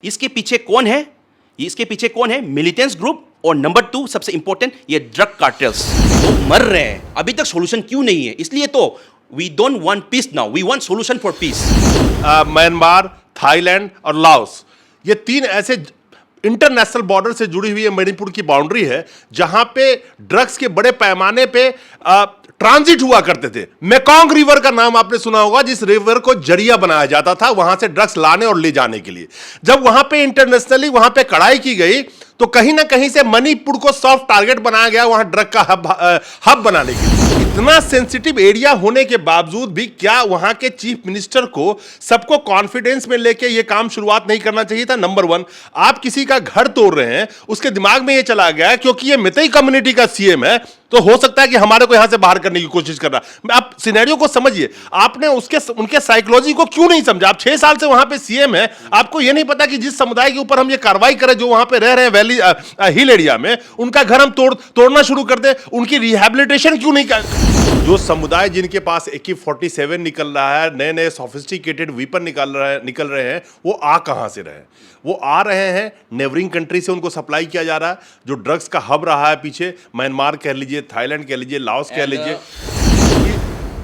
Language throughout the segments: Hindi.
इसके पीछे कौन है? इसके पीछे कौन है? मिलिटेंट्स ग्रुप, और नंबर 2 सबसे इंपॉर्टेंट ये ड्रग कार्टेल्स। वो मर रहे हैं, अभी तक सॉल्यूशन क्यों नहीं है? इसलिए तो we don't want peace now, we want solution for peace. Myanmar, Thailand और लाओस, ये 3 ऐसे इंटरनेशनल बॉर्डर से जुड़ी हुई मणिपुर की बाउंड्री है जहां पे ड्रग्स के बड़े पैमाने पे ट्रांजिट हुआ करते थे। मेकोंग रिवर का नाम आपने सुना होगा, जिस रिवर को जरिया बनाया जाता था वहां से ड्रग्स लाने और ले जाने के लिए। जब वहां पे इंटरनेशनली वहां पे कड़ाई की गई तो कहीं ना कहीं से मणिपुर को सॉफ्ट टारगेट बनाया गया वहां ड्रग का हब बनाने के लिए। इतना सेंसिटिव एरिया होने के बावजूद भी क्या वहां के चीफ मिनिस्टर को सबको कॉन्फिडेंस में लेके यह काम शुरुआत नहीं करना चाहिए था? नंबर 1, आप किसी का घर तोड़ रहे हैं, उसके दिमाग में यह चला गया क्योंकि ये मितई कम्युनिटी का सीएम है तो हो सकता है कि हमारे को यहां से बाहर करने की कोशिश कर रहा। आप सिनेरियो को समझिए, आपने उनके साइकोलॉजी को क्यों नहीं समझा? आप 6 साल से वहां पे सीएम है, आपको यह नहीं पता कि जिस समुदाय के ऊपर हम ये कार्रवाई करें, जो वहां पे रह रहे हैं वैली हिल एरिया में, उनका घर हम तोड़ना शुरू कर दे, उनकी रिहैबिलिटेशन क्यों नहीं कर? जो समुदाय जिनके पास AK-47 निकल रहा है, नए नए सोफिस्टिकेटेड वेपन निकल रहे हैं, वो आ कहां से रहे? वो आ रहे हैं नेबरिंग कंट्री से, उनको सप्लाई किया जा रहा है। जो ड्रग्स का हब रहा है पीछे, म्यांमार कह लीजिए, थाईलैंड कह लीजिए, लाओस कह लीजिए,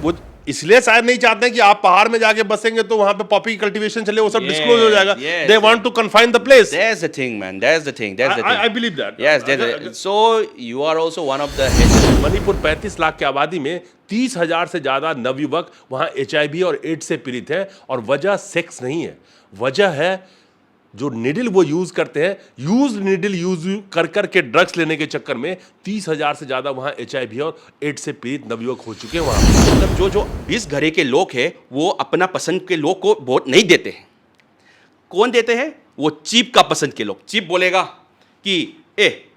वो इसलिए शायद नहीं चाहते हैं कि आप पहाड़ में जाके बसेंगे तो वहां पे पॉपी कल्टीवेशन चले, वो सब डिस्क्लोज हो जाएगा। They want to confine the place. That's the thing, man. That's the thing. I believe that. Yes, so you are also one of the heads. Manipur 35 lakh की आबादी में 30,000 से ज्यादा नवयुवक वहां HIV और एड्स से पीड़ित हैं, और वजह सेक्स नहीं है, वजह है जो निडिल वो यूज करते हैं। यूज निडिल यूज कर करके ड्रग्स लेने के चक्कर में 30,000 से ज्यादा वहां HIV और एड्स से पीड़ित नवयुवक हो चुके हैं वहां। मतलब जो 20 घरे के लोग हैं वो अपना पसंद के लोग को वोट नहीं देते हैं। कौन देते हैं? वो चीफ का पसंद के लोग। चीफ बोलेगा कि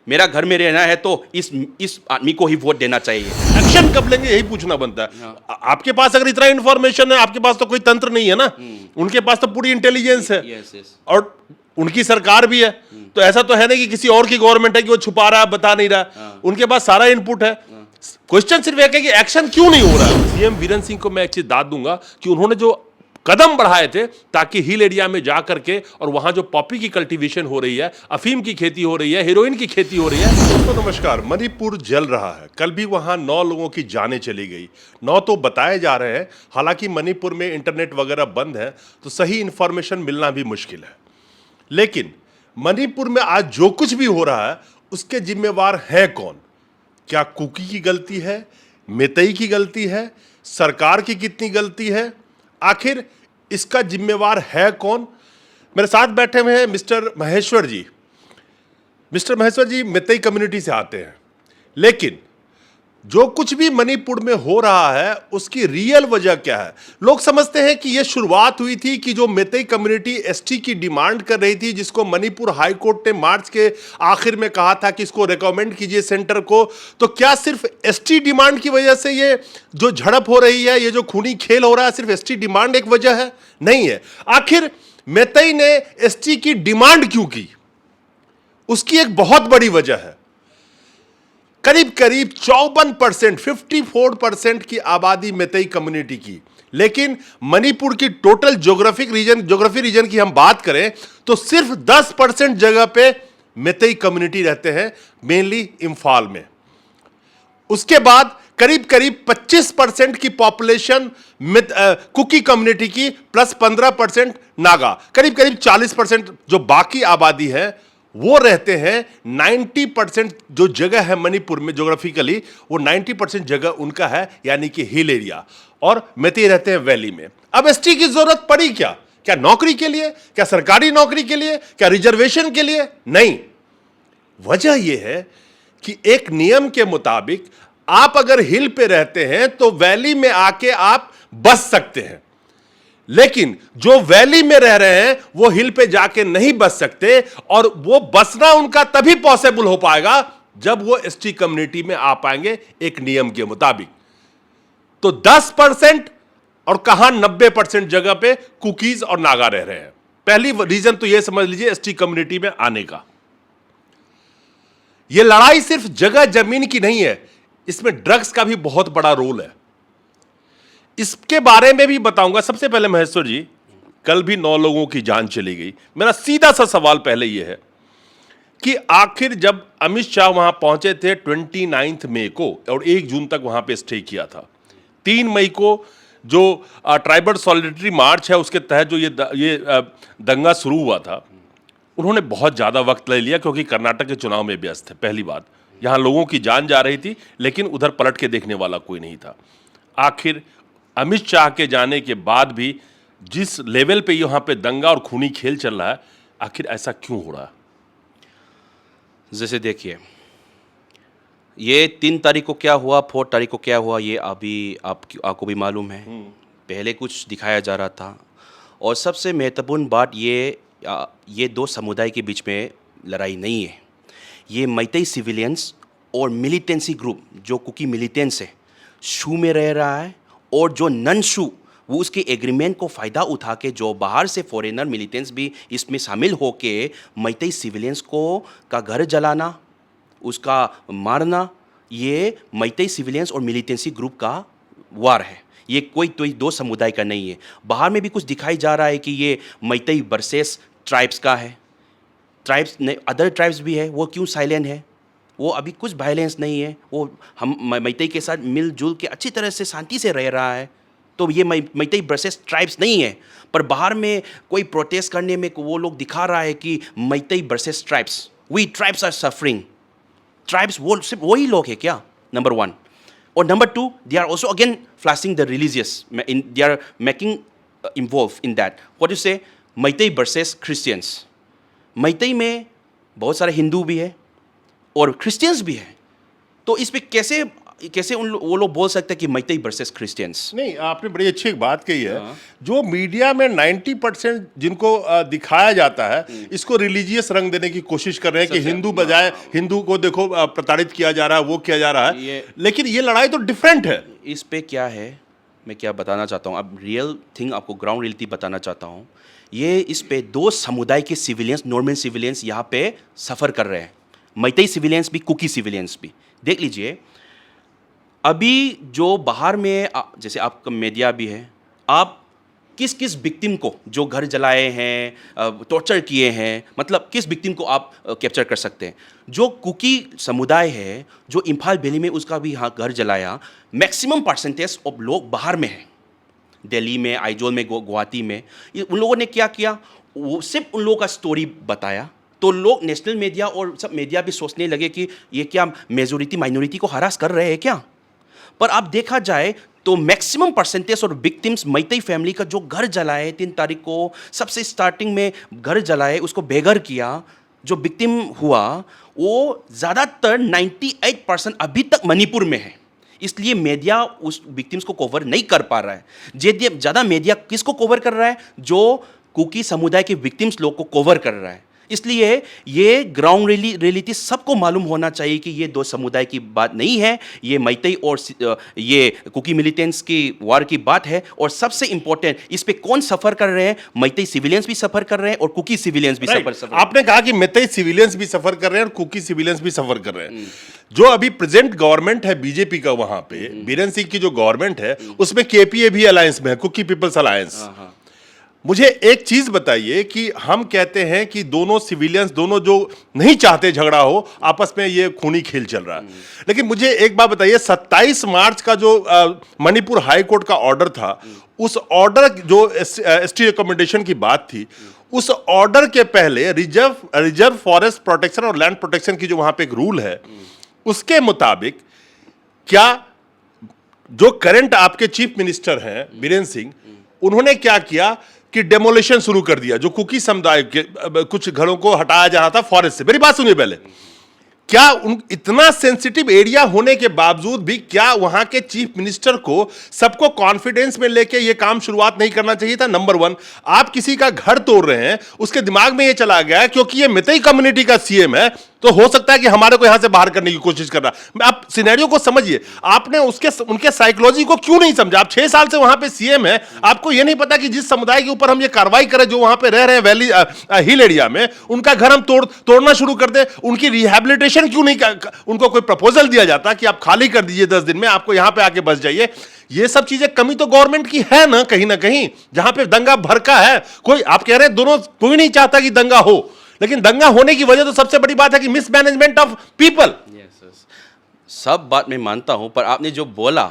मेरा घर में रहना है तो इस आदमी को ही वोट देना चाहिए। एक्शन कब लेंगे, यही पूछना बनता है। आपके पास अगर इतना इंफॉर्मेशन है, आपके पास तो कोई तंत्र नहीं है ना, उनके पास तो पूरी इंटेलिजेंस है। और उनकी सरकार भी है, तो ऐसा तो है नहीं कि किसी और की गवर्नमेंट है कि वो छुपा रहा है, बता नहीं रहा। उनके पास सारा इनपुट है। क्वेश्चन सिर्फ एक है कि एक्शन क्यों नहीं हो रहा है? सीएम बीरेन सिंह को मैं एक चीज दाद दूंगा कि उन्होंने जो कदम बढ़ाए थे ताकि हिल एरिया में जा करके, और वहां जो पॉपी की कल्टीवेशन हो रही है, अफीम की खेती हो रही है, हेरोइन की खेती हो रही है। तो नमस्कार, मणिपुर जल रहा है। कल भी वहां 9 लोगों की जानें चली गई। 9 तो बताए जा रहे हैं। हालांकि मणिपुर में इंटरनेट वगैरह बंद है तो सही इंफॉर्मेशन मिलना भी मुश्किल है। लेकिन मणिपुर में आज जो कुछ भी हो रहा है उसके जिम्मेवार है कौन? क्या कुकी की गलती है? मितई की गलती है? सरकार की कितनी गलती है? आखिर इसका जिम्मेवार है कौन? मेरे साथ बैठे हुए हैं मिस्टर महेश्वर जी। मिस्टर महेश्वर जी मितई कम्युनिटी से आते हैं, लेकिन जो कुछ भी मणिपुर में हो रहा है उसकी रियल वजह क्या है? लोग समझते हैं कि यह शुरुआत हुई थी कि जो मितई कम्युनिटी एसटी की डिमांड कर रही थी, जिसको मणिपुर हाई कोर्ट ने मार्च के आखिर में कहा था कि इसको रिकमेंड कीजिए सेंटर को। तो क्या सिर्फ एसटी डिमांड की वजह से ये जो झड़प हो रही है, ये जो खूनी खेल हो रहा है, सिर्फ एसटी डिमांड एक वजह है? नहीं है। आखिर मितई ने एसटी की डिमांड क्यों की? उसकी एक बहुत बड़ी वजह है। करीब 54%, 54% की आबादी मितई कम्युनिटी की, लेकिन मणिपुर की टोटल ज्योग्राफी रीजन की हम बात करें तो सिर्फ 10% जगह पे मितई कम्युनिटी रहते हैं, मेनली इंफाल में। उसके बाद करीब 25% की पॉपुलेशन कुकी कम्युनिटी की, प्लस 15% नागा, करीब 40% जो बाकी आबादी है वो रहते हैं। 90% जो जगह है मणिपुर में ज्योग्राफिकली, वो 90% जगह उनका है, यानी कि हिल एरिया, और मितई रहते हैं वैली में। अब एसटी की जरूरत पड़ी क्या? क्या नौकरी के लिए? क्या सरकारी नौकरी के लिए? क्या रिजर्वेशन के लिए? नहीं। वजह यह है कि एक नियम के मुताबिक आप अगर हिल पे रहते हैं तो वैली में आके आप बस सकते हैं, लेकिन जो वैली में रह रहे हैं वो हिल पे जाके नहीं बस सकते, और वो बसना उनका तभी पॉसिबल हो पाएगा जब वो एसटी कम्युनिटी में आ पाएंगे एक नियम के मुताबिक। तो 10% और कहां 90% जगह पे कुकीज और नागा रह रहे हैं। पहली रीजन तो यह समझ लीजिए एसटी कम्युनिटी में आने का। यह लड़ाई सिर्फ जगह जमीन की नहीं है, इसमें ड्रग्स का भी बहुत बड़ा रोल है। इसके बारे में भी बताऊंगा। सबसे पहले महेश्वर जी, कल भी 9 लोगों की जान चली गई। मेरा सीधा सा सवाल पहले यह है कि आखिर जब अमित शाह वहां पहुंचे थे 29 मई को और 1 जून तक वहां पे स्टे किया था, 3 मई को जो ट्राइबल सॉलिडरिटी मार्च है उसके तहत जो ये दंगा शुरू हुआ था, उन्होंने बहुत ज़्यादा वक्त ले लिया क्योंकि कर्नाटक के चुनाव में व्यस्त थे। पहली बात, यहाँ लोगों की जान जा रही थी लेकिन उधर पलट के देखने वाला कोई नहीं था। आखिर अमित शाह के जाने के बाद भी जिस लेवल पे यहाँ पे दंगा और खूनी खेल चल रहा है, आखिर ऐसा क्यों हो रहा है? जैसे देखिए, ये 3 तारीख को क्या हुआ, 4 तारीख को क्या हुआ, ये अभी आपको भी मालूम है। पहले कुछ दिखाया जा रहा था और सबसे महत्वपूर्ण बात ये 2 समुदाय के बीच में लड़ाई नहीं है। ये मैतेई सिविलियंस और मिलिटेंसी ग्रुप जो कुकी मिलिटेंस है, शू में रह रहा है, और जो नन शू वो उसके एग्रीमेंट को फ़ायदा उठा के जो बाहर से फॉरेनर मिलिटेंट्स भी इसमें शामिल होके मैतेई सिविलियंस का घर जलाना, उसका मारना, ये मैतेई सिविलियंस और मिलिटेंसी ग्रुप का वार है। ये कोई 2 समुदाय का नहीं है। बाहर में भी कुछ दिखाई जा रहा है कि ये मैतेई वर्सेस ट्राइब्स का है। ट्राइब्स नहीं, अदर ट्राइब्स भी है, वो क्यों साइलेंट है? वो अभी कुछ वायलेंस नहीं है, वो हम मैतेई के साथ मिलजुल के अच्छी तरह से शांति से रह रहा है। तो ये मैतेई वर्सेस ट्राइब्स नहीं है। पर बाहर में कोई प्रोटेस्ट करने में वो लोग दिखा रहा है कि Meitei versus tribes, we tribes are suffering. Tribes वो सिर्फ वही लोग हैं क्या? नंबर 1। और number 2, they are also again flashing the religious, they are making involve in that. What you say, Meitei versus Christians. Meitei में बहुत सारे हिंदू भी है और क्रिश्चियंस भी है, तो इस पे कैसे वो लोग बोल सकते हैं कि मैतेई वर्सेस क्रिश्चियंस? नहीं, आपने बड़ी अच्छी एक बात कही है। जो मीडिया में 90% जिनको दिखाया जाता है, इसको रिलीजियस रंग देने की कोशिश कर रहे हैं कि हिंदू बजाय हिंदू को देखो प्रताड़ित किया जा रहा है, वो किया जा रहा है। लेकिन ये लड़ाई तो डिफरेंट है। इस पे क्या है, मैं क्या बताना चाहता हूँ, अब रियल थिंग आपको ग्राउंड रियलिटी बताना चाहता हूँ। ये इस पे 2 समुदाय के सिविलियंस, नॉर्मल सिविलियंस यहाँ पे सफ़र कर रहे हैं। मैतेई सिविलियंस भी, कुकी सिविलियंस भी। देख लीजिए, अभी जो बाहर में जैसे आपका मीडिया भी है, आप किस किस विक्टिम को जो घर जलाए हैं, टॉर्चर किए हैं, मतलब किस विक्टिम को आप कैप्चर कर सकते हैं? जो कुकी समुदाय है जो इम्फाल वैली में उसका भी यहाँ घर जलाया, मैक्सिमम परसेंटेज ऑफ लोग बाहर में है। दिल्ली में, आइजोल में, गुवाहाटी में। उन लोगों ने क्या किया, वो सिर्फ उन लोगों का स्टोरी बताया, तो लोग नेशनल मीडिया और सब मीडिया भी सोचने लगे कि ये क्या मेजोरिटी माइनॉरिटी को हरास कर रहे हैं क्या? पर अब देखा जाए तो मैक्सिमम परसेंटेज और विक्टिम्स मैतेई फैमिली का जो घर जलाए 3 तारीख को, सबसे स्टार्टिंग में घर जलाए, उसको बेघर किया, जो विक्टिम हुआ वो ज़्यादातर 98% अभी तक मणिपुर में है। इसलिए मीडिया उस विक्टिम्स को कवर नहीं कर पा रहा है। ज़्यादा मीडिया किसको कवर कर रहा है? जो कुकी समुदाय के विक्टिम्स लोग को कवर कर रहा है। इसलिए ये ग्राउंड रियलिटी सबको मालूम होना चाहिए कि ये 2 समुदाय की बात नहीं है, ये मैतेई और ये कुकी मिलिटेंट्स की वार की बात है। और सबसे इंपॉर्टेंट, इस पे कौन सफर कर रहे हैं? मैतेई सिविलियंस भी सफर कर रहे हैं और कुकी सिविलियंस भी सफर। आपने कहा कि मैतेई सिविलियंस भी सफर कर रहे हैं और कुकी सिविलियंस भी सफर कर रहे हैं। जो अभी प्रेजेंट गवर्नमेंट है बीजेपी का, वहां पे बीरेन सिंह की जो गवर्नमेंट है उसमें केपीए भी अलायंस में है, कुकी पीपल्स अलायंस। मुझे एक चीज बताइए कि हम कहते हैं कि दोनों सिविलियंस, दोनों जो नहीं चाहते झगड़ा हो, आपस में ये खूनी खेल चल रहा है। लेकिन मुझे एक बात बताइए, 27 मार्च का जो मणिपुर हाई कोर्ट का ऑर्डर था, उस ऑर्डर जो एसटी रिकमेंडेशन की बात थी, उस ऑर्डर के पहले रिजर्व फॉरेस्ट प्रोटेक्शन और लैंड प्रोटेक्शन की जो वहां पे एक रूल है, उसके मुताबिक क्या जो करंट आपके चीफ मिनिस्टर हैं बीरेन सिंह, उन्होंने क्या किया कि डेमोलिशन शुरू कर दिया, जो कुकी समुदाय के कुछ घरों को हटाया जा रहा था फॉरेस्ट से। मेरी बात सुनिए पहले, क्या इतना सेंसिटिव एरिया होने के बावजूद भी क्या वहां के चीफ मिनिस्टर को सबको कॉन्फिडेंस में लेके ये काम शुरुआत नहीं करना चाहिए था? नंबर 1, आप किसी का घर तोड़ रहे हैं, उसके दिमाग में ये चला गया क्योंकि ये मैतेई कम्युनिटी का सीएम है, तो हो सकता है कि हमारे को यहां से बाहर करने की कोशिश कर रहा है। आप सिनेरियो को समझिए, आपने उनके साइकोलॉजी को क्यों नहीं समझा? आप 6 साल से वहां पे सीएम है, आपको यह नहीं पता कि जिस समुदाय के ऊपर हम ये कार्रवाई करें, जो वहां पे रह रहे हैं वैली हिल एरिया में, उनका घर हम तोड़ना शुरू कर दे, उनकी रिहैबिलिटेशन क्यों नहीं उनको कोई प्रपोजल दिया जाता कि आप खाली कर दीजिए 10 दिन में, आपको यहां पे आके बस जाइए। ये सब चीजें कमी तो गवर्नमेंट की है ना कहीं, जहां पे दंगा भड़का है। कोई, आप कह रहे हैं दोनों, कोई नहीं चाहता कि दंगा हो, लेकिन दंगा होने की वजह तो सबसे बड़ी बात है कि मिसमैनेजमेंट ऑफ पीपल। सब बात मैं मानता हूं, पर आपने जो बोला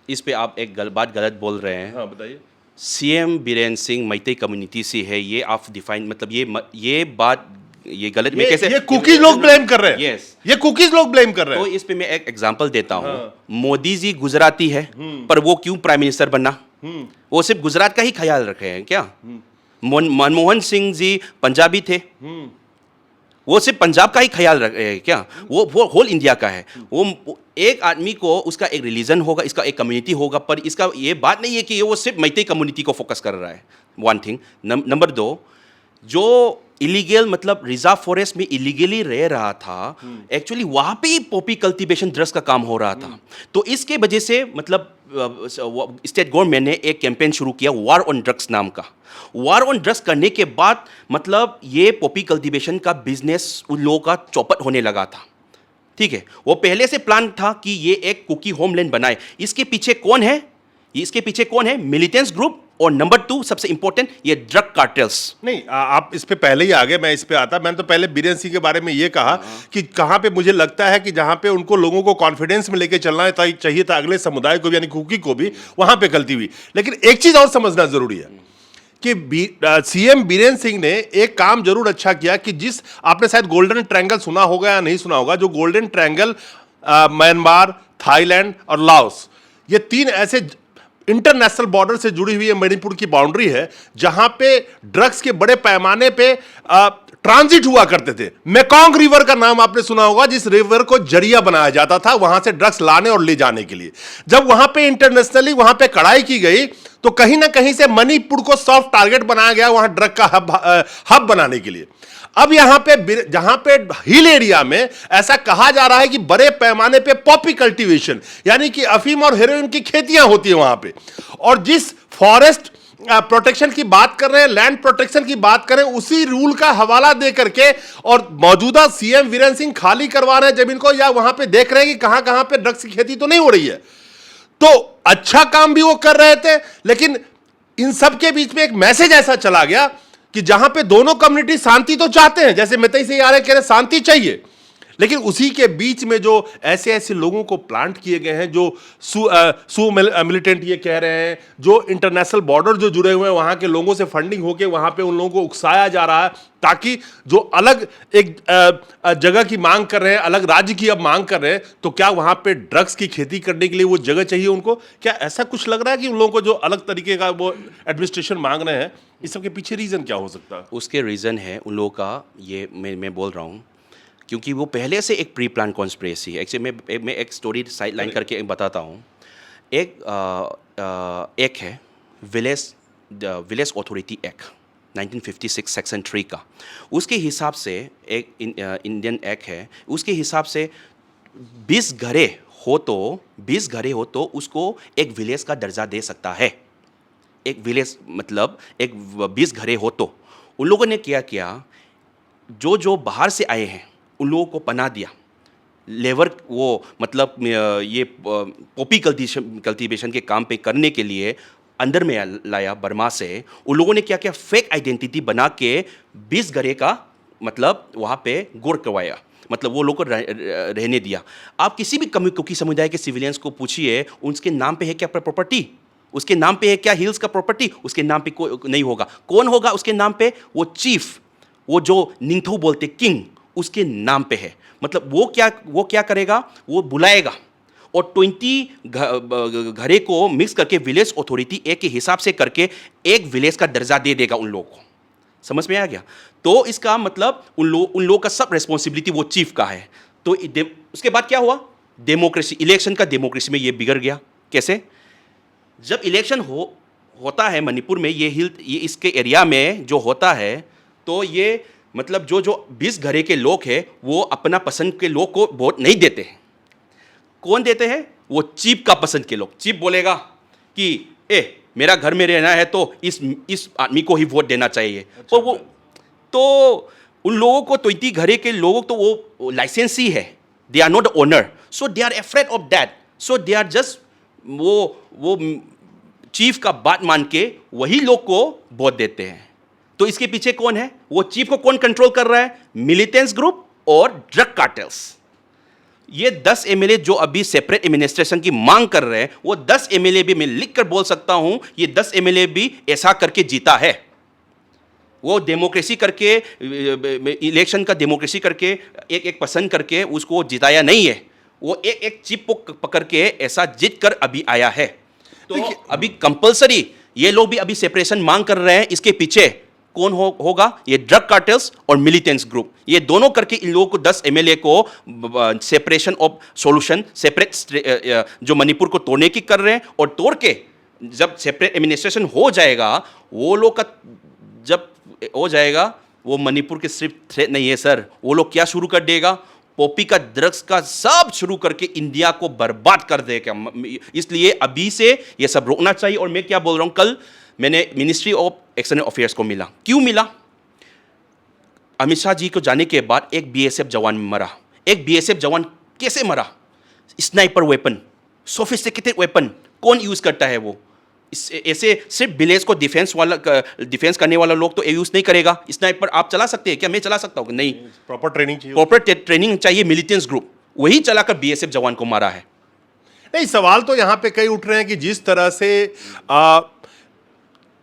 इस पे आप एक बात गलत बोल रहे हैं। हाँ, बताइए। सीएम बीरेन सिंह मैतेई कम्युनिटी से है, ये आप डिफाइन, मतलब ये बात ये गलत में कैसे? ये कुकीज लोग ब्लेम कर रहे हैं। यस, ये कुकीज लोग ब्लेम कर रहे हैं। तो इस पे मैं एक एग्जांपल देता हूँ। हाँ। मोदी जी गुजराती है, पर वो क्यों प्राइम मिनिस्टर बनना? वो सिर्फ गुजरात का ही ख्याल रख रहे हैं क्या? मनमोहन सिंह जी पंजाबी थे, वो सिर्फ पंजाब का ही ख्याल रख रहे हैं क्या? वो होल इंडिया का है। वो एक आदमी को, उसका एक रिलीजन होगा, इसका एक कम्युनिटी होगा, पर इसका ये बात नहीं है कि वो सिर्फ मैतेई कम्युनिटी को फोकस कर रहा है। One thing. नंबर 2, जो इलीगल, मतलब रिजर्व फॉरेस्ट में इलीगली रह रहा था, एक्चुअली वहाँ पे ही पॉपी कल्टीवेशन ड्रग्स का काम हो रहा था। तो इसके वजह से मतलब स्टेट गवर्नमेंट ने एक कैंपेन शुरू किया, वार ऑन ड्रग्स नाम का। वार ऑन ड्रग्स करने के बाद मतलब ये पॉपी कल्टीवेशन का बिजनेस उन लोगों का चौपट होने लगा था। ठीक है, वो पहले से प्लान था कि ये एक कुकी होमलैंड बनाए। इसके पीछे कौन है? इसके पीछे कौन है? मिलिटेंट्स ग्रुप, और नंबर 2 सबसे इंपॉर्टेंट, ये ड्रग कार्टेल्स। नहीं, आप इस पे पहले ही आ गए, मैं इस पे आता। मैंने तो पहले बीरेन सिंह के बारे में ये कहा कि कहां पे मुझे लगता है कि जहां पे उनको लोगों को कॉन्फिडेंस में लेके चलना चाहिए था, अगले समुदाय को भी, यानी कुकी को भी, वहां पे गलती हुई। लेकिन एक चीज और समझना जरूरी है कि सीएम बीरेन सिंह ने एक काम जरूर अच्छा किया कि जिस, आपने शायद गोल्डन ट्रायंगल सुना होगा या नहीं सुना होगा, जो गोल्डन ट्रायंगल म्यांमार, थाईलैंड और लाओस, ये 3 ऐसे इंटरनेशनल बॉर्डर से जुड़ी हुई मणिपुर की बाउंड्री है, जहां पे ड्रग्स के बड़े पैमाने पे ट्रांजिट हुआ करते थे। मेकोंग रिवर का नाम आपने सुना होगा, जिस रिवर को जरिया बनाया जाता था वहां से ड्रग्स लाने और ले जाने के लिए। जब वहां पे इंटरनेशनली वहां पे कड़ाई की गई, तो कहीं ना कहीं से मणिपुर को सॉफ्ट टारगेट बनाया गया वहां ड्रग का हब बनाने के लिए। अब यहां पे, जहां पे हिल एरिया में ऐसा कहा जा रहा है कि बड़े पैमाने पे पॉपी कल्टीवेशन, यानी कि अफीम और हेरोइन की खेतियां होती है वहां पे, और जिस फॉरेस्ट प्रोटेक्शन की बात कर रहे हैं, लैंड प्रोटेक्शन की बात करें, उसी रूल का हवाला दे करके और मौजूदा सीएम वीरेंद्र सिंह खाली करवा रहे हैं जमीन को, या वहां पे देख रहे हैं कि कहां कहां पे ड्रग्स की खेती तो नहीं हो रही है। तो अच्छा काम भी वो कर रहे थे, लेकिन इन सब के बीच में एक मैसेज ऐसा चला गया कि जहां पे दोनों कम्युनिटी शांति तो चाहते हैं, जैसे मैतेई से आ रहे कह रहे शांति चाहिए, लेकिन उसी के बीच में जो ऐसे ऐसे लोगों को प्लांट किए गए हैं, जो मिलिटेंट ये कह रहे हैं, जो इंटरनेशनल बॉर्डर जो जुड़े हुए हैं, वहां के लोगों से फंडिंग होके वहां पे उन लोगों को उकसाया जा रहा है, ताकि जो अलग एक जगह की मांग कर रहे हैं, अलग राज्य की अब मांग कर रहे हैं, तो क्या वहां पे ड्रग्स की खेती करने के लिए वो जगह चाहिए उनको? क्या ऐसा कुछ लग रहा है कि उन लोगों को जो अलग तरीके का वो एडमिनिस्ट्रेशन मांग रहे हैं, इस सब के पीछे रीजन क्या हो सकता है? उसके रीज़न है उन लोगों का, ये मैं बोल रहा हूँ, क्योंकि वो पहले से एक प्री प्लान कॉन्स्पिरेसी है। एक्चुअली मैं एक स्टोरी साइड लाइन करके बताता हूँ। एक है विलेज अथॉरिटी एक्ट 1956 सेक्शन 3 का। उसके हिसाब से एक इंडियन एक्ट है, उसके हिसाब से 20 घरे हो तो उसको एक विलेज का दर्जा दे सकता है। एक विलेज मतलब एक 20 घरे हो तो। उन लोगों ने क्या किया, जो बाहर से आए हैं उन लोगों को पनाह दिया, लेबर वो मतलब ये पॉपी कल्टीवेशन के काम पे करने के लिए अंदर में लाया बर्मा से। उन लोगों ने क्या किया, फेक आइडेंटिटी बना के 20 घरे का मतलब वहाँ पे गुड़ करवाया, मतलब वो लोग को रहने दिया। आप किसी भी कुकी समुदाय के सिविलियंस को पूछिए, उसके नाम पे है क्या प्रॉपर्टी, उसके नाम पे है क्या हिल्स का प्रॉपर्टी, उसके नाम पे नहीं होगा। कौन होगा उसके नाम पे? वो चीफ, वो जो निंथू बोलते किंग, उसके नाम पे है। मतलब वो क्या करेगा, वो बुलाएगा और 20 घरे को मिक्स करके विलेज अथॉरिटी एक के हिसाब से करके एक विलेज का दर्जा दे देगा उन लोगों को। समझ में आ गया? तो इसका मतलब उन लोगों का सब रेस्पॉन्सिबिलिटी वो चीफ का है। तो उसके बाद क्या हुआ, डेमोक्रेसी, इलेक्शन का डेमोक्रेसी में ये बिगड़ गया। कैसे? जब इलेक्शन होता है मणिपुर में, ये इसके एरिया में जो होता है, तो ये मतलब जो जो 20 घरे के लोग हैं वो अपना पसंद के लोग को वोट नहीं देते हैं। कौन देते हैं? वो चीप का पसंद के लोग। चीप बोलेगा कि मेरा घर में रहना है तो इस आदमी को ही वोट देना चाहिए। और वो तो उन लोगों को 20 घरे के लोगों तो वो लाइसेंसी है, they are not the owner, so they are afraid of that, so they are just वो चीफ का बात मान के वही लोग को वोट देते हैं। तो इसके पीछे कौन है? वो चीफ को कौन कंट्रोल कर रहा है? मिलिटेंट्स ग्रुप और ड्रग कार्टेल्स। ये 10 एमएलए जो अभी सेपरेट एडमिनिस्ट्रेशन की मांग कर रहे हैं, वो 10 एमएलए भी मैं लिख कर बोल सकता हूं, ये 10 एमएलए भी ऐसा करके जीता है। वो डेमोक्रेसी करके, इलेक्शन का डेमोक्रेसी करके एक एक पसंद करके उसको जिताया नहीं है, वो एक एक चिप को पकड़ के ऐसा जीत कर अभी आया है। तो अभी कंपलसरी ये लोग भी अभी सेपरेशन मांग कर रहे हैं। इसके पीछे कौन होगा? ये ड्रग कार्टेल्स और मिलिटेंट्स ग्रुप, ये दोनों करके इन लोगों को 10 एमएलए को सेपरेशन ऑफ सॉल्यूशन, सेपरेट जो मणिपुर को तोड़ने की कर रहे हैं, और तोड़ के जब सेपरेट एडमिनिस्ट्रेशन हो जाएगा, वो लोग का जब हो जाएगा, वो मणिपुर के सिर्फ थ्रेट नहीं है सर, वो लोग क्या शुरू कर देगा? पॉपी का, ड्रग्स का सब शुरू करके इंडिया को बर्बाद कर देगा। इसलिए अभी से ये सब रोकना चाहिए। और मैं क्या बोल रहा हूँ, कल मैंने मिनिस्ट्री ऑफ एक्सटर्नल अफेयर्स को मिला। क्यों मिला? अमित शाह जी को जाने के बाद एक बीएसएफ जवान मरा। एक बीएसएफ जवान कैसे मरा? स्नाइपर वेपन, सोफिस्टिकेटेड वेपन कौन यूज करता है? वो ऐसे सिर्फ विलेज को डिफेंस करने वाला लोग तो यूज नहीं करेगा। स्नाइपर आप चला सकते हैं क्या? मैं चला सकता हूँ? नहीं, प्रॉपर ट्रेनिंग चाहिए, प्रॉपर ट्रेनिंग चाहिए। मिलिटेंट्स ग्रुप वही चलाकर बीएसएफ जवान को मारा है। नहीं, सवाल तो यहाँ पे कई उठ रहे हैं कि जिस तरह से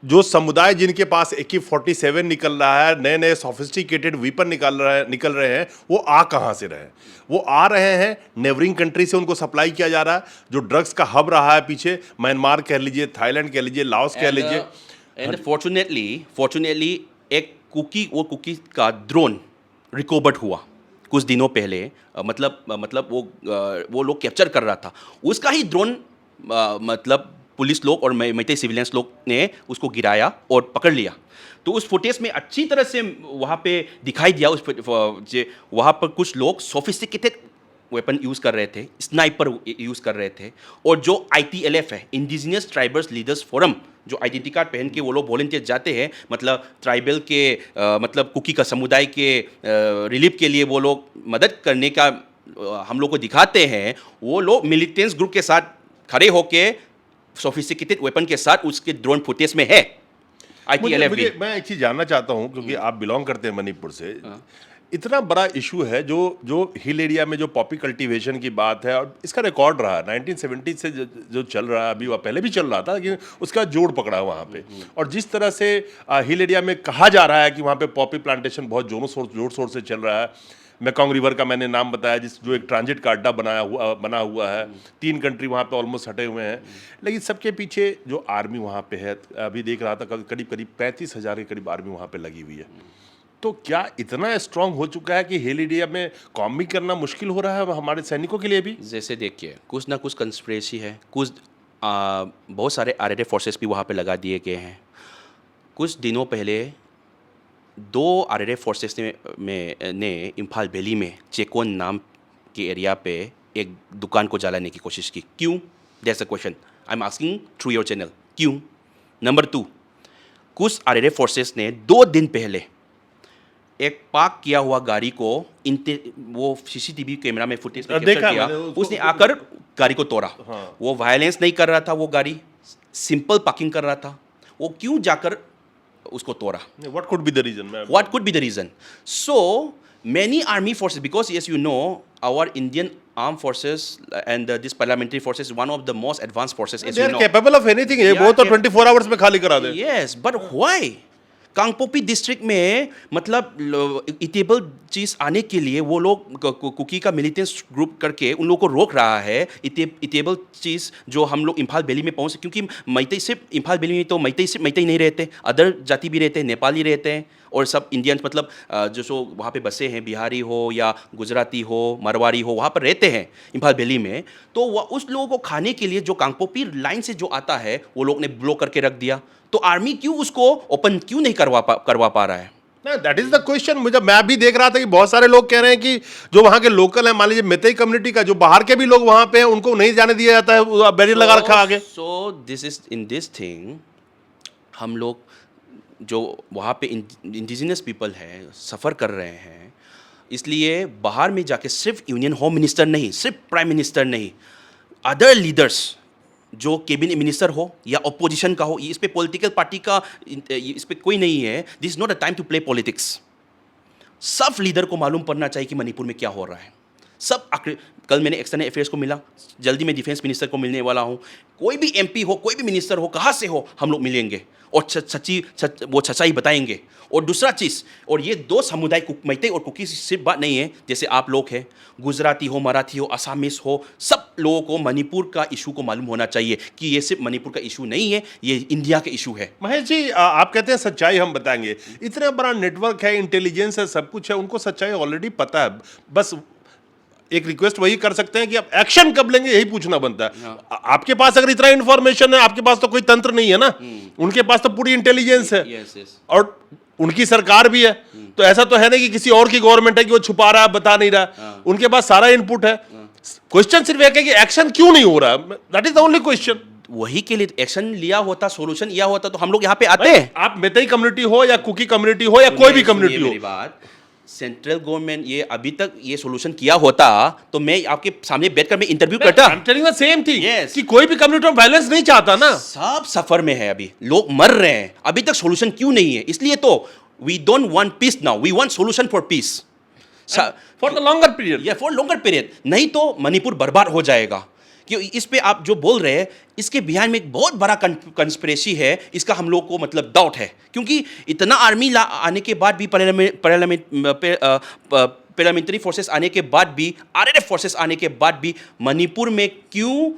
जो समुदाय जिनके पास AK-47 निकल रहा है, नए नए सोफिस्टिकेटेड वेपन निकल रहे हैं, वो आ कहाँ से रहे हैं? वो आ रहे हैं नेबरिंग कंट्री से, उनको सप्लाई किया जा रहा है। जो ड्रग्स का हब रहा है पीछे, म्यांमार कह लीजिए, थाईलैंड कह लीजिए, लाओस कह लीजिए। एंड फॉर्चुनेटली एक कुकी का ड्रोन रिकवर्ड हुआ कुछ दिनों पहले। मतलब वो लोग कैप्चर कर रहा था, उसका ही ड्रोन मतलब पुलिस लोग और मैते सिविलियंस लोग ने उसको गिराया और पकड़ लिया। तो उस फुटेज में अच्छी तरह से वहाँ पे दिखाई दिया वहाँ पर कुछ लोग सोफिस्टिकेटेड वेपन यूज़ कर रहे थे, स्नाइपर यूज़ कर रहे थे। और जो ITLF है, इंडिजिनियस ट्राइबल्स लीडर्स फोरम, जो आइडेंटिटी कार्ड पहन के वो लोग वॉलंटियर जाते हैं, मतलब ट्राइबल के मतलब कुकी का समुदाय के रिलीफ के लिए वो लोग मदद करने का हम लोग को दिखाते हैं। वो लोग मिलिटेंट्स ग्रुप के साथ खड़े होके सोफिस्टिकेटेड वेपन के साथ उसके ड्रोन फुटेज में है। ITLF भी। मैं एक चीज जानना चाहता हूं, क्योंकि आप बिलोंग करते हैं मणिपुर से। इतना बड़ा इशू है जो हिल एरिया में जो पॉपी कल्टीवेशन की बात है, और इसका रिकॉर्ड रहा 1970 से जो चल रहा है, अभी वह पहले भी चल रहा था, लेकिन उसका जोड़ पकड़ा वहाँ पे। और जिस तरह से हिल एरिया में कहा जा रहा है कि वहाँ पे पॉपी प्लांटेशन बहुत जोर शोर से चल रहा है। मेकॉन्ग रिवर का मैंने नाम बताया, जो एक ट्रांजिट का अड्डा बना हुआ है। 3 कंट्री वहाँ पे ऑलमोस्ट हटे हुए हैं, लेकिन सबके पीछे जो आर्मी वहाँ पे है, अभी देख रहा था करीब 35,000 के करीब आर्मी वहाँ पे लगी हुई है। तो क्या इतना स्ट्रांग हो चुका है कि हिल एरिया में कॉम्बिंग करना मुश्किल हो रहा है हमारे सैनिकों के लिए भी? जैसे देखिए, कुछ ना कुछ कंस्पिरेसी है, कुछ बहुत सारे RRF फोर्सेस भी वहाँ पे लगा दिए गए हैं। कुछ दिनों पहले 2 RRF फोर्सेस ने इम्फाल वैली में चेकोन नाम के एरिया पे एक दुकान को जलाने की कोशिश की। क्यों? That's a question I am asking through your channel. क्यों? नंबर 2, कुछ RRF फोर्सेस ने 2 दिन पहले एक पार्क किया हुआ गाड़ी को वो CCTV कैमरा में फुटेज में कैप्चर किया, उसने आकर गाड़ी को तोड़ा। हाँ। वो वायलेंस नहीं कर रहा था, वो गाड़ी सिंपल पार्किंग कर रहा था। वो क्यों जाकर उसको तोड़ा? What could be the reason? What could be the reason? So many army forces, because yes, you know, our Indian armed forces and this paramilitary forces is one of the most advanced forces, as They you are know. capable of anything. ये वो तो 24 hours में खाली करा दे। Yes, but why? Kangpokpi district में मतलब इटेबल चीज़ आने के लिए वो लोग कुकी का मिलिटेंट्स ग्रुप करके उन लोगों को रोक रहा है। इटेबल चीज़ जो हम लोग इम्फाल वैली में पहुंच, क्योंकि मैते सिर्फ इम्फाल वैली में तो मैते ही नहीं रहते, अदर जाति भी रहते हैं, नेपाली रहते हैं और सब इंडियंस, मतलब जो वहाँ पे बसे हैं, बिहारी हो या गुजराती हो, मरवाड़ी हो, वहाँ पर रहते हैं इम्फाल वैली में। तो उस लोगों को खाने के लिए जो कांगपोपी लाइन से जो आता है वो लोग ने ब्लॉक करके रख दिया। तो आर्मी क्यों उसको ओपन क्यों नहीं करवा पा रहा है? That is the question. मुझे मैं भी देख रहा था कि बहुत सारे लोग कह रहे हैं कि जो वहां के लोकल हैं, मान लीजिए मेतई कम्युनिटी का, जो बाहर के भी लोग वहां पे हैं, उनको नहीं जाने दिया जाता है, बैरियर लगा रखा आगे। So this is in this thing, हम लोग जो वहाँ पे इंडिजिनस पीपल हैं सफ़र कर रहे हैं, इसलिए बाहर में जाके सिर्फ यूनियन होम मिनिस्टर नहीं, सिर्फ प्राइम मिनिस्टर नहीं, अदर लीडर्स जो कैबिनेट मिनिस्टर हो या अपोजिशन का हो, इस पे पॉलिटिकल पार्टी का इस पे कोई नहीं है। This is not a time to play politics. सब लीडर को मालूम पड़ना चाहिए कि मणिपुर में क्या हो रहा है। सब कल मैंने एक्सटर्नल अफेयर्स को मिला, जल्दी मैं डिफेंस मिनिस्टर को मिलने वाला हूँ। कोई भी एमपी हो, कोई भी मिनिस्टर हो, कहाँ से हो, हम लोग मिलेंगे और वो सच्चाई बताएंगे। और दूसरा चीज़, और ये दो समुदाय, मैतई और कुकी सिर्फ बात नहीं है, जैसे आप लोग हैं, गुजराती हो, मराठी हो, आसामीस हो, सब लोगों को मणिपुर का इशू को मालूम होना चाहिए कि ये सिर्फ मणिपुर का इशू नहीं है, ये इंडिया का इशू है। महेश जी, आप कहते हैं सच्चाई हम बताएंगे। इतना बड़ा नेटवर्क है, इंटेलिजेंस है, सब कुछ है, उनको सच्चाई ऑलरेडी पता है। बस एक रिक्वेस्ट वही कर सकते हैं कि आप एक्शन कब लेंगे, यही पूछना बनता है। आपके पास अगर इतना इंफॉर्मेशन है, आपके पास तो कोई तंत्र नहीं है ना, उनके पास तो पूरी इंटेलिजेंस है। और उनकी सरकार भी है, तो ऐसा तो है नहीं कि किसी और की गवर्नमेंट है कि वो छुपा रहा है, बता नहीं रहा। उनके पास सारा इनपुट है। क्वेश्चन सिर्फ एक है कि एक्शन क्यों नहीं हो रहा, that is the only question. वही के लिए एक्शन लिया होता, सोल्यूशन लिया होता तो हम लोग यहाँ पे आते हैं। आप मेतई कम्युनिटी हो या कुकी कम्युनिटी हो या कोई भी कम्युनिटी हो, मेरी बात, सेंट्रल गवर्नमेंट ये अभी तक ये सोल्यूशन किया होता तो मैं आपके सामने बैठकर मैं इंटरव्यू करता। I'm telling the same thing, Yes. कि कोई भी कम्युनिटी में वायलेंस नहीं चाहता ना। सब सफर में है, अभी लोग मर रहे हैं, अभी तक सोल्यूशन क्यों नहीं है? इसलिए तो we don't want peace now, we want solution for peace, for the longer period. या फॉर लॉन्गर पीरियड। नहीं तो मणिपुर बर्बाद हो जाएगा। कि इस पे आप जो बोल रहे हैं, इसके बिहार में एक बहुत बड़ा कंस्पिरेसी है, इसका हम लोग को मतलब डाउट है। क्योंकि इतना आर्मी आने के बाद भी, पैरामिलिट्री फोर्सेस आने के बाद भी, आरआरएफ फोर्सेस आने के बाद भी मणिपुर में क्यों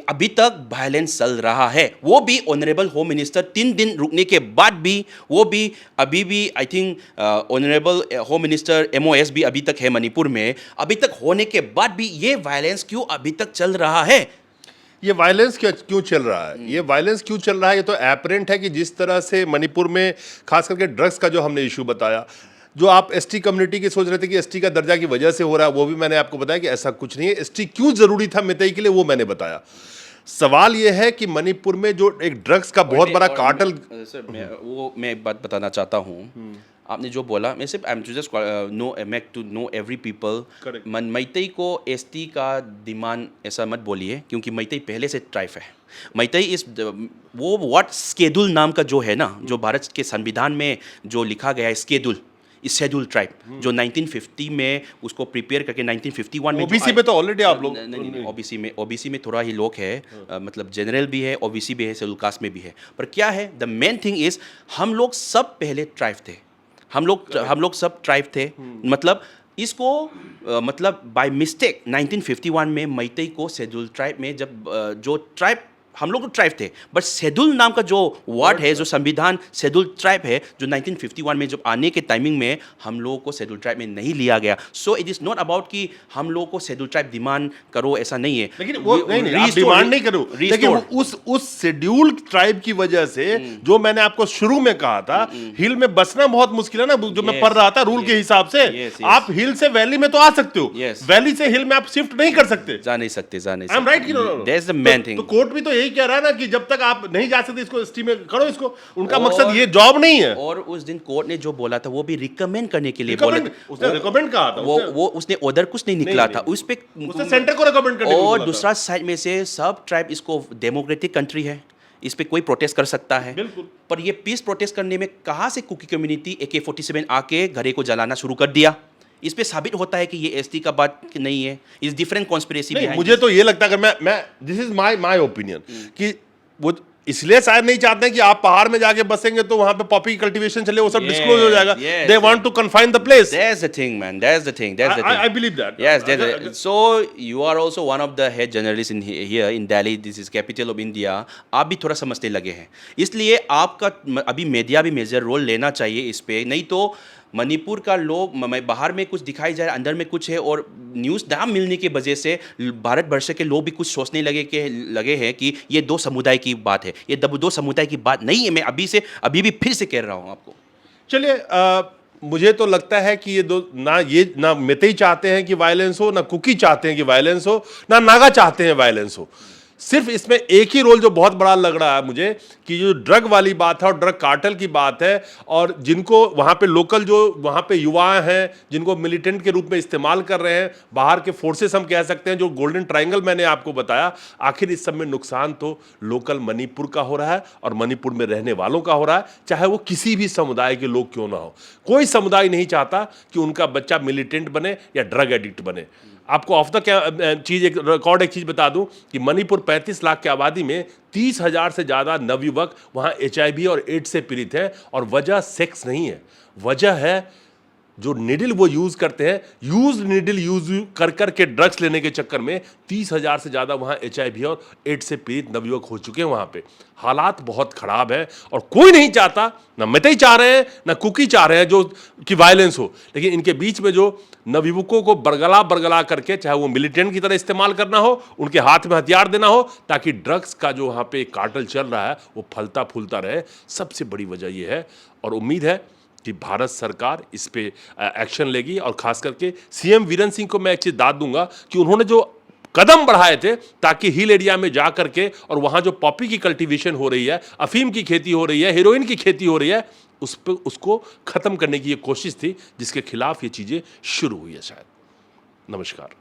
अभी तक वायलेंस चल रहा है? वो भी ऑनरेबल होम मिनिस्टर 3 दिन रुकने के बाद भी, वो भी अभी भी I think honourable home minister MOS भी अभी तक है मणिपुर में, अभी तक होने के बाद भी ये वायलेंस क्यों अभी तक चल रहा है? ये वायलेंस क्यों चल रहा है? ये वायलेंस क्यों चल रहा है? ये तो एपरेंट है कि जिस तरह से मणिपुर में खास करके ड्रग्स का जो हमने इशू बताया, जो आप एसटी कम्युनिटी की सोच रहे थे कि एसटी का दर्जा की वजह से हो रहा है, वो भी मैंने आपको बताया कि ऐसा कुछ नहीं है। एसटी क्यों जरूरी था मेतई के लिए, वो मैंने बताया। सवाल ये है कि मणिपुर में जो एक ड्रग्स का बहुत बड़ा कार्टेल, मैं एक बात बताना चाहता हूँ। आपने जो बोला, मैं सिर्फ to know every people. Meitei को एसटी का डिमांड ऐसा मत बोलिए, क्योंकि मैतई पहले से ट्राइब है। मैतई इस वो व्हाट स्केड्यूल नाम का जो है ना, जो भारत के संविधान में जो लिखा गया है स्केड्यूल, इस शेड्यूल ट्राइब, जो 1950 में उसको प्रिपेयर करके 1951 में ओबीसी में तो ऑलरेडी आप लोग नहीं, ओबीसी में थोड़ा ही लोग है, मतलब जनरल भी है, ओबीसी भी है, शेड्यूल कास्ट में भी है। पर क्या है, द मेन थिंग इज हम लोग सब पहले ट्राइब थे, हम लोग सब ट्राइब थे। मतलब इसको मतलब बाय मिस्टेक 1951 में मैतई को शेड्यूल ट्राइब में, जब जो ट्राइब हम लोग तो ट्राइब थे, बट शेड्यूल नाम का जो वर्ड है, जो संविधान शेड्यूल ट्राइब है, जो 1951 में जब आने के टाइमिंग में हम लोगों को शेड्यूल ट्राइब में नहीं लिया गया। So it is not about कि हम लोगों को शेड्यूल ट्राइब डिमांड करो, ऐसा नहीं है। लेकिन वो नहीं, आप डिमांड नहीं करो, लेकिन उस शेड्यूल ट्राइब की वजह से, जो मैंने आपको शुरू में कहा था, हिल में बसना बहुत मुश्किल है ना, जो मैं पढ़ रहा था रूल के हिसाब से। आप हिल से वैली में तो आ सकते हो, वैली से हिल में आप शिफ्ट नहीं कर सकते, जा नहीं सकते। आई एम राइट कि no? That's the main thing. तो कोर्ट भी तो यही कह रहा है ना कि जब तक आप नहीं जा सकते इसको एसटी में करो, इसको उनका मकसद ये जॉब नहीं है। और उस दिन कोर्ट ने जो बोला था वो भी रिकमेंड करने के लिए बोला, उसने रिकमेंड कहा था, वो उसने ऑर्डर कुछ नहीं निकला था उस पे, उसने सेंटर को रिकमेंड करने को बोला और दूसरा साइड में से सब ट्राइब, इसको डेमोक्रेटिक कंट्री है, इस पे कोई प्रोटेस्ट कर सकता है। बिल्कुल। पर ये पीस प्रोटेस्ट करने में कहाँ से कुकी कम्युनिटी AK-47 आके घरे को जलाना शुरू कर दिया? इस पे साबित होता है कि ये एसटी का बात नहीं है, इस डिफरेंट कॉन्स्पिरेसी भी है। मुझे तो ये लगता है, अगर मैं दिस इज माय ओपिनियन, कि वो इसलिए शायद नहीं चाहते हैं कि आप पहाड़ में जाके बसेंगे तो वहां पे पॉपी कल्टीवेशन चले, वो सब डिस्क्लोज हो जाएगा। They want to confine the place. That's the thing, man. That's the thing. I believe that. Yes, so you are also one of the head journalists in here in Delhi. This is capital of India. आप भी थोड़ा समझने लगे हैं, इसलिए आपका अभी मीडिया भी मेजर रोल लेना चाहिए इस पे। नहीं तो मणिपुर का लोग बाहर में कुछ दिखाई जाए, अंदर में कुछ है, और न्यूज़ ना मिलने की वजह से भारत वर्ष के लोग भी कुछ सोचने लगे हैं कि ये दो समुदाय की बात है। ये दो समुदाय की बात नहीं है। मैं अभी भी फिर से कह रहा हूँ आपको। चलिए, मुझे तो लगता है कि ना मेतेई चाहते हैं कि वायलेंस हो, ना कुकी चाहते हैं कि वायलेंस हो, ना नागा चाहते हैं वायलेंस हो। सिर्फ इसमें एक ही रोल जो बहुत बड़ा लग रहा है मुझे, कि जो ड्रग वाली बात है और ड्रग कार्टेल की बात है, और जिनको वहाँ पे लोकल जो वहाँ पे युवा हैं जिनको मिलिटेंट के रूप में इस्तेमाल कर रहे हैं, बाहर के फोर्सेस हम कह सकते हैं, जो गोल्डन ट्रायंगल मैंने आपको बताया, आखिर इस सब में नुकसान तो लोकल मणिपुर का हो रहा है और मणिपुर में रहने वालों का हो रहा है, चाहे वो किसी भी समुदाय के लोग क्यों ना हो। कोई समुदाय नहीं चाहता कि उनका बच्चा मिलिटेंट बने या ड्रग एडिक्ट बने। आपको ऑफ द क्या चीज, एक रिकॉर्ड एक चीज बता दूं कि मणिपुर 35 लाख की आबादी में 30,000 से ज्यादा नवयुवक वहां HIV और एड्स से पीड़ित हैं, और वजह सेक्स नहीं है, वजह है जो निडिल वो यूज करते हैं, यूज निडिल यूज कर करके ड्रग्स लेने के चक्कर में 30,000 से ज्यादा वहां HIV और एड्स से पीड़ित नवयुवक हो चुके हैं। वहां पे हालात बहुत खराब है, और कोई नहीं चाहता, ना मेतेई चाह रहे हैं ना कुकी चाह रहे हैं जो कि वायलेंस हो, लेकिन इनके बीच में जो नवयुवकों को बरगला करके, चाहे वो मिलिटेंट की तरह इस्तेमाल करना हो, उनके हाथ में हथियार देना हो, ताकि ड्रग्स का जो वहां पे कार्टेल चल रहा है वो फलता फूलता रहे, सबसे बड़ी वजह ये है। और उम्मीद है कि भारत सरकार इस पे एक्शन लेगी, और खास करके CM वीरेंद्र सिंह को मैं एक चीज दाद दूंगा कि उन्होंने जो कदम बढ़ाए थे ताकि हिल एरिया में जा करके, और वहां जो पॉपी की कल्टीवेशन हो रही है, अफीम की खेती हो रही है, हेरोइन की खेती हो रही है, उसको खत्म करने की ये कोशिश थी, जिसके खिलाफ ये चीजें शुरू हुई है शायद। नमस्कार।